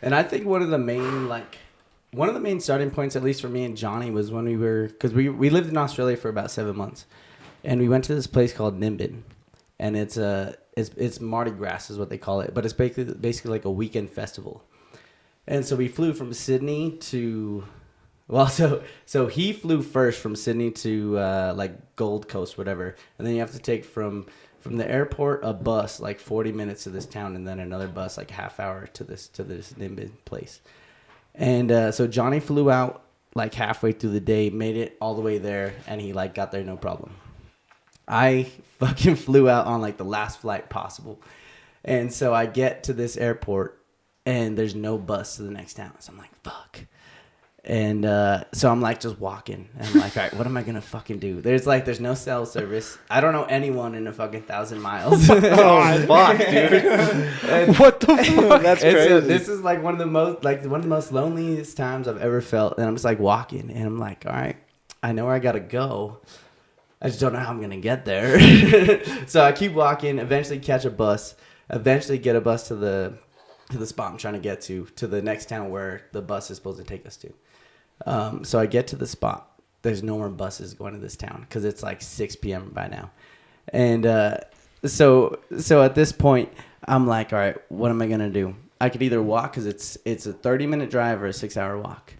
And I think one of the main starting points, at least for me and Johnny, was when because we lived in Australia for about 7 months, and we went to this place called Nevin, and it's Mardi Gras is what they call it, but it's basically like a weekend festival. And so we flew from Sydney to, so he flew first from Sydney to like Gold Coast, whatever, and then you have to take from the airport a bus like 40 minutes to this town, and then another bus like half hour to this Nimbin place. And so Johnny flew out like halfway through the day, made it all the way there, and he like got there no problem. I fucking flew out on like the last flight possible, and so I get to this airport and there's no bus to the next town. So I'm like, fuck. And so I'm like just walking. And I'm like, all right, what am I going to fucking do? There's no cell service. I don't know anyone in a fucking 1,000 miles. Oh, fuck, dude. What the fuck? That's crazy. So this is like one of the most loneliest times I've ever felt. And I'm just like walking. And I'm like, all right, I know where I got to go. I just don't know how I'm going to get there. So I keep walking, eventually catch a bus, eventually get a bus to the spot I'm trying to get to the next town where the bus is supposed to take us to. So I get to the spot. There's no more buses going to this town because it's like 6 p.m. by now. And so at this point, I'm like, all right, what am I going to do? I could either walk because it's a 30-minute drive or a 6-hour walk.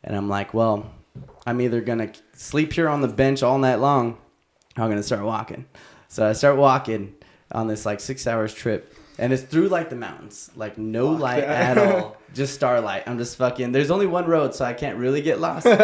And I'm like, well, I'm either going to sleep here on the bench all night long or I'm going to start walking. So I start walking on this like 6 hours trip. And it's through, like, the mountains. Like, no light at all. Just starlight. I'm just fucking... There's only one road, so I can't really get lost. And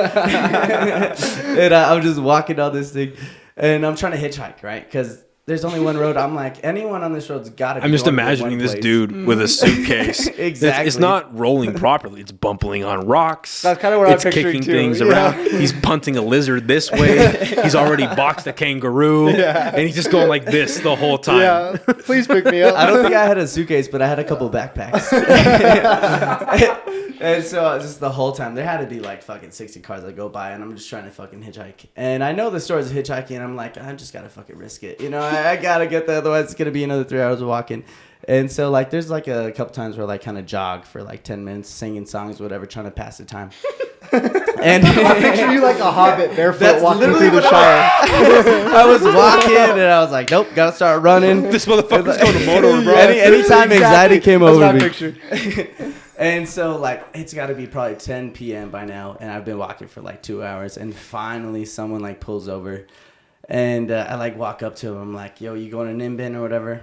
I'm just walking down this thing. And I'm trying to hitchhike, right? Because there's only one road. I'm like, anyone on this road's got to be... I'm just imagining this dude with a suitcase. Exactly. It's not rolling properly. It's bumping on rocks. That's kind of what I'm picturing, kicking too. things around. He's punting a lizard this way. He's already boxed a kangaroo. Yeah. And he's just going like this the whole time. Yeah. Please pick me up. I don't think I had a suitcase, but I had a couple backpacks. And so just the whole time, there had to be like fucking 60 cars that go by, and I'm just trying to fucking hitchhike. And I know the stories of hitchhiking, and I'm like, I just gotta fucking risk it. You know, I gotta get there, otherwise it's gonna be another 3 hours of walking. And so like there's like a couple times where I like kind of jog for like 10 minutes, singing songs, whatever, trying to pass the time. And I picture you like a hobbit barefoot walking through the Shire. I was walking and I was like, nope, gotta start running. This motherfucker's going to motor, bro. Anytime anxiety came over me. Picture. And so, like, it's got to be probably 10 p.m. by now, and I've been walking for, like, 2 hours, and finally someone, like, pulls over, and I, like, walk up to them. I'm like, yo, you going to Nimbin or whatever?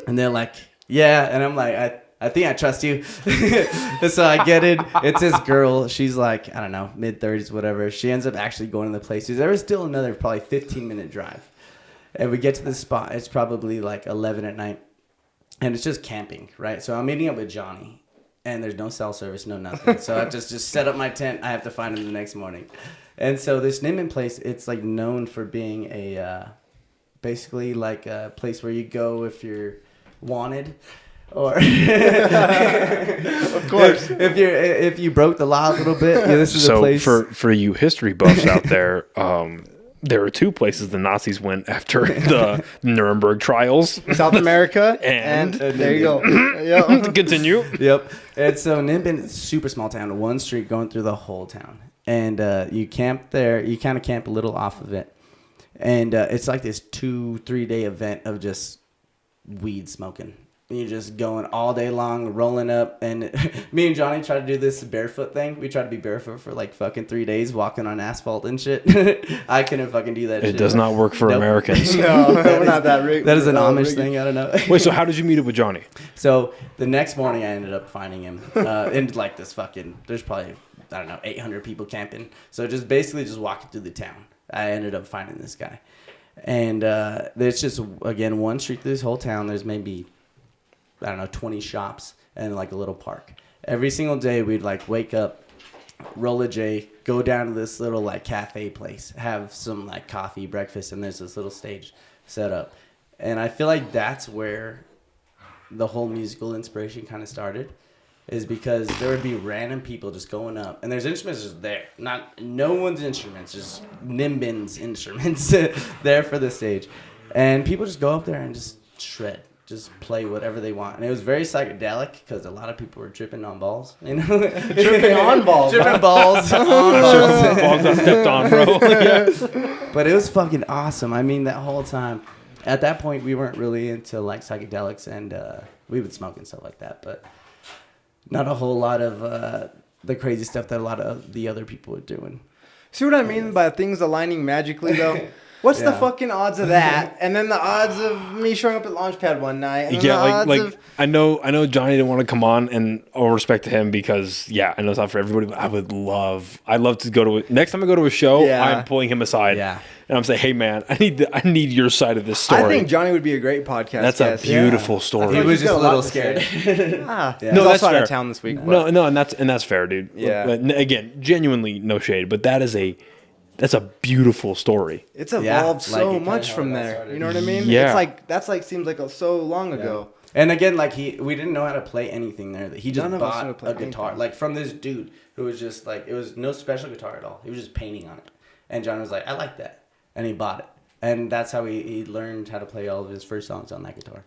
And they're like, yeah, and I'm like, I think I trust you. So I get in. It's this girl. She's, like, I don't know, mid-30s, whatever. She ends up actually going to the place. There was still another probably 15-minute drive, and we get to the spot. It's probably, like, 11 at night, and it's just camping, right? So I'm meeting up with Johnny. And there's no cell service, no nothing. So I just set up my tent. I have to find him the next morning. And so this Nimbin place, it's like known for being a basically like a place where you go if you're wanted, or of course, if you broke the law a little bit. Yeah, this is a place. For you history buffs out there. There are two places the Nazis went after the Nuremberg trials. South America, and there you go. Yep. Continue. Yep. And so Nimbin is a super small town, one street going through the whole town. And you camp there. You kind of camp a little off of it. And it's like this 2-3 day event of just weed smoking. You're just going all day long, rolling up. And me and Johnny tried to do this barefoot thing. We tried to be barefoot for like fucking 3 days, walking on asphalt and shit. I couldn't fucking do that shit. It does not work for Americans. No, we're not that rigged. That is an Amish thing. I don't know. Wait, so how did you meet up with Johnny? So the next morning, I ended up finding him in like this fucking, there's probably, I don't know, 800 people camping. So just basically just walking through the town. I ended up finding this guy. And there's just, again, one street through this whole town. There's maybe, I don't know, 20 shops and like a little park. Every single day we'd like wake up, roll a J, go down to this little like cafe place, have some like coffee, breakfast, and there's this little stage set up. And I feel like that's where the whole musical inspiration kind of started, is because there would be random people just going up, and there's instruments just there, no one's instruments, just Nimbin's instruments there for the stage, and people just go up there and just shred. just play whatever they want. And it was very psychedelic because a lot of people were tripping on balls, you know? Tripping on balls. Tripping balls on Balls balls. got stepped on, bro. Yeah. But it was fucking awesome. I mean, that whole time, at that point, we weren't really into like psychedelics, and we would smoke and stuff like that, but not a whole lot of the crazy stuff that a lot of the other people were doing. See what I mean by things aligning magically, though? What's the fucking odds of that? And then the odds of me showing up at Launchpad one night. And Yeah, like I know Johnny didn't want to come on, and all respect to him because I know it's not for everybody, but I'd love to go to next time I go to a show, I'm pulling him aside. Yeah. And I'm saying, hey man, I need your side of this story. I think Johnny would be a great podcast That's guest. a beautiful story. He was just a little scared. No, No, that's also out fair. of town this week. But. No, and that's fair, dude. Yeah. But again, genuinely no shade, but that's a beautiful story. It's evolved so like, much how from that there. started. You know what I mean? Yeah. That's seems like so long ago. And again, like we didn't know how to play anything there. He just None of us knew how to bought play a guitar, anything. like from this dude who was just like, it was no special guitar at all. He was just painting on it. And John was like, I like that. And he bought it. And that's how he learned how to play all of his first songs on that guitar.